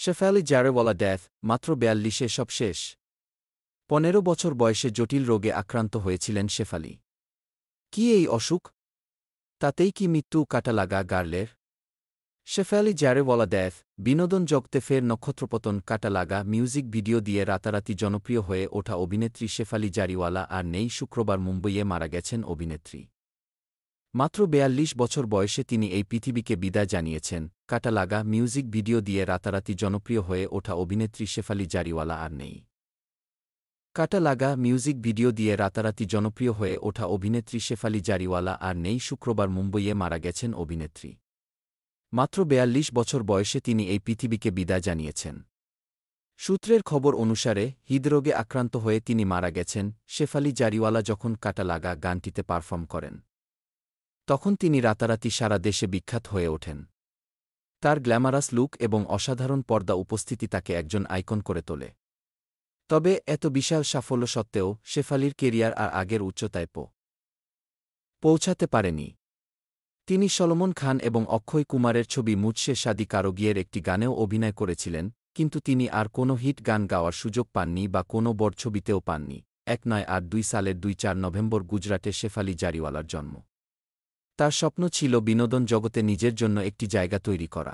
Shefali জারিওয়ালা death, মাত্র ৪২-এ সব শেষ। ১৫ বছর বয়সে জটিল রোগে আক্রান্ত হয়েছিলেন শেফালি। কি এই অসুখ? তাতেই কি মৃত্যু কাটা লাগা গার্লের? শেফালি জারিওয়ালা ডেথ, বিনোদন জগতে ফের নক্ষত্রপতন। কাটা লাগা মিউজিক ভিডিও দিয়ে রাতারাতি জনপ্রিয় হয়ে ওঠা অভিনেত্রী শেফালি জারিওয়ালা আর নেই। শুক্রবার মুম্বইয়ে মারা গেছেন অভিনেত্রী। মাত্র ৪২ বছর বয়সে তিনি এই পৃথিবীকে বিদায় জানিয়েছেন। কাটা লাগা মিউজিক ভিডিও দিয়ে রাতারাতি জনপ্রিয় হয়ে ওঠা অভিনেত্রী শেফালি জারিওয়ালা আর নেই। কাটা লাগা মিউজিক ভিডিও দিয়ে রাতারাতি জনপ্রিয় হয়ে ওঠা অভিনেত্রী শেফালি জারিওয়ালা আর নেই। শুক্রবার মুম্বইয়ে মারা গেছেন অভিনেত্রী। মাত্র ৪২ বছর বয়সে তিনি এই পৃথিবীকে বিদায় জানিয়েছেন। সূত্রের খবর অনুসারে হৃদরোগে আক্রান্ত হয়ে তিনি মারা গেছেন। শেফালি জারিওয়ালা যখন কাটা লাগা গানটিতে পারফর্ম করেন, তখন তিনি রাতারাতি সারা দেশে বিখ্যাত হয়ে ওঠেন। তার গ্ল্যামারাস লুক এবং অসাধারণ পর্দা উপস্থিতি তাকে একজন আইকন করে তোলে। তবে এত বিশাল সাফল্য সত্ত্বেও শেফালির কেরিয়ার আর আগের উচ্চতায় পৌঁছাতে পারেনি। তিনি সলমন খান এবং অক্ষয় কুমারের ছবি মুঝসে শাদি কারোগিয়ের একটি গানেও অভিনয় করেছিলেন, কিন্তু তিনি আর কোনো হিট গান গাওয়ার সুযোগ পাননি বা কোনো বড় ছবিতেও পাননি। ১৯৮২ সালের ২-৪ নভেম্বর গুজরাটে শেফালি জারিওয়ালার জন্ম। তার স্বপ্ন ছিল বিনোদন জগতে নিজের জন্য একটি জায়গা তৈরি করা।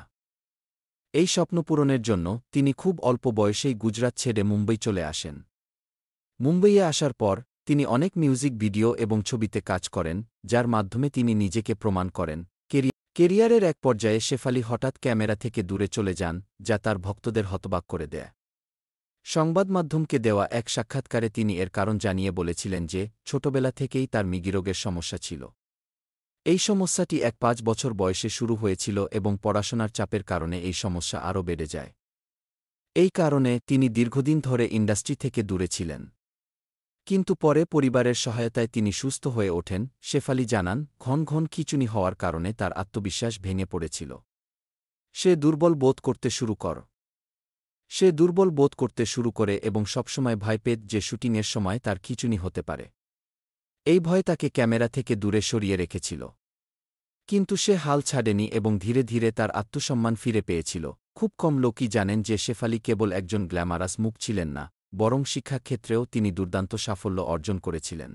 এই স্বপ্ন পূরণের জন্য তিনি খুব অল্প বয়সেই গুজরাট ছেড়ে মুম্বই চলে আসেন। মুম্বইয়ে আসার পর তিনি অনেক মিউজিক ভিডিও এবং ছবিতে কাজ করেন, যার মাধ্যমে তিনি নিজেকে প্রমাণ করেন। কেরিয়ারের এক পর্যায়ে শেফালি হঠাৎ ক্যামেরা থেকে দূরে চলে যান, যা তার ভক্তদের হতবাক করে দেয়। সংবাদমাধ্যমকে দেওয়া এক সাক্ষাৎকারে তিনি এর কারণ জানিয়ে বলেছিলেন যে ছোটবেলা থেকেই তার মৃগীরোগের সমস্যা ছিল। এই সমস্যাটি ৫ বছর বয়সে শুরু হয়েছিল এবং পড়াশোনার চাপের কারণে এই সমস্যা আরও বেড়ে যায়। এই কারণে তিনি দীর্ঘদিন ধরে ইন্ডাস্ট্রি থেকে দূরে ছিলেন। কিন্তু পরে পরিবারের সহায়তায় তিনি সুস্থ হয়ে ওঠেন। শেফালি জানান, ঘন ঘন খিঁচুনি হওয়ার কারণে তার আত্মবিশ্বাস ভেঙে পড়েছিল। সে দুর্বল বোধ করতে শুরু করে এবং সবসময় ভয় পেত যে শুটিংয়ের সময় তার খিঁচুনি হতে পারে। এই ভয় তাকে ক্যামেরা থেকে দূরে সরিয়ে রেখেছিল। কিন্তু সে হাল ছাড়েনি এবং ধীরে ধীরে তার আত্মসম্মান ফিরে পেয়েছিল। খুব কম লোকই জানেন যে শেফালি কেবল একজন গ্ল্যামারাস মুখ ছিলেন না, বরং শিক্ষাক্ষেত্রেও তিনি দুর্দান্ত সাফল্য অর্জন করেছিলেন।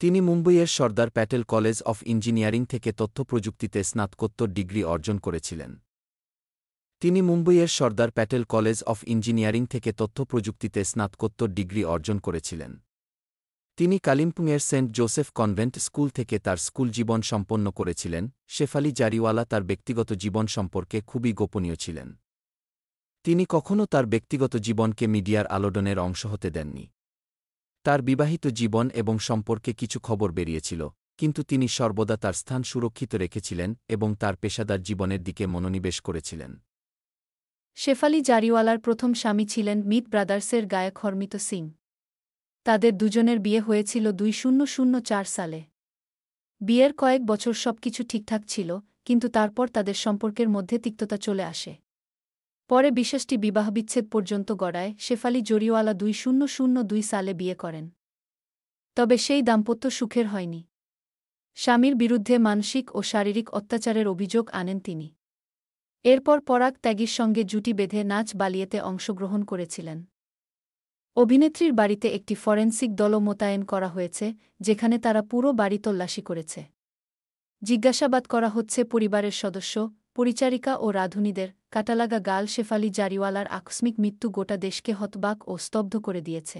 তিনি মুম্বইয়ের Sardar Patel college of engineering থেকে তথ্য প্রযুক্তিতে স্নাতকোত্তর ডিগ্রি অর্জন করেছিলেন। তিনি কালিম্পংয়ের সেন্ট জোসেফ কনভেন্ট স্কুল থেকে তার স্কুল জীবন সম্পন্ন করেছিলেন। শেফালি জারিওয়ালা তার ব্যক্তিগত জীবন সম্পর্কে খুবই গোপনীয় ছিলেন। তিনি কখনও তার ব্যক্তিগত জীবনকে মিডিয়ার আলোড়নের অংশ হতে দেননি। তার বিবাহিত জীবন এবং সম্পর্কে কিছু খবর বেরিয়েছিল, কিন্তু তিনি সর্বদা তার স্থান সুরক্ষিত রেখেছিলেন এবং তার পেশাদার জীবনের দিকে মনোনিবেশ করেছিলেন। শেফালি জারিওয়ালার প্রথম স্বামী ছিলেন মিত ব্রাদার্সের গায়ক হরমিত সিং। তাদের দুজনের বিয়ে হয়েছিল ২০০৪ সালে। বিয়ের কয়েক বছর সবকিছু ঠিকঠাক ছিল, কিন্তু তারপর তাদের সম্পর্কের মধ্যে তিক্ততা চলে আসে। পরে বিশ্বাসটি বিবাহবিচ্ছেদ পর্যন্ত গড়ায়। শেফালি জারিওয়ালা ২০০২ সালে বিয়ে করেন। তবে সেই দাম্পত্য সুখের হয়নি। স্বামীর বিরুদ্ধে মানসিক ও শারীরিক অত্যাচারের অভিযোগ আনেন তিনি। এরপর পরাগ ত্যাগীর সঙ্গে জুটি বেঁধে নাচ বালিয়েতে অংশগ্রহণ করেছিলেন। অভিনেত্রীর বাড়িতে একটি ফরেনসিক দলও মোতায়েন করা হয়েছে, যেখানে তারা পুরো বাড়ি তল্লাশি করেছে। জিজ্ঞাসাবাদ করা হচ্ছে পরিবারের সদস্য, পরিচারিকা ও রাঁধুনিদের। কাটালাগা গাল শেফালি জারিওয়ালার আকস্মিক মৃত্যু গোটা দেশকে হতবাক ও স্তব্ধ করে দিয়েছে।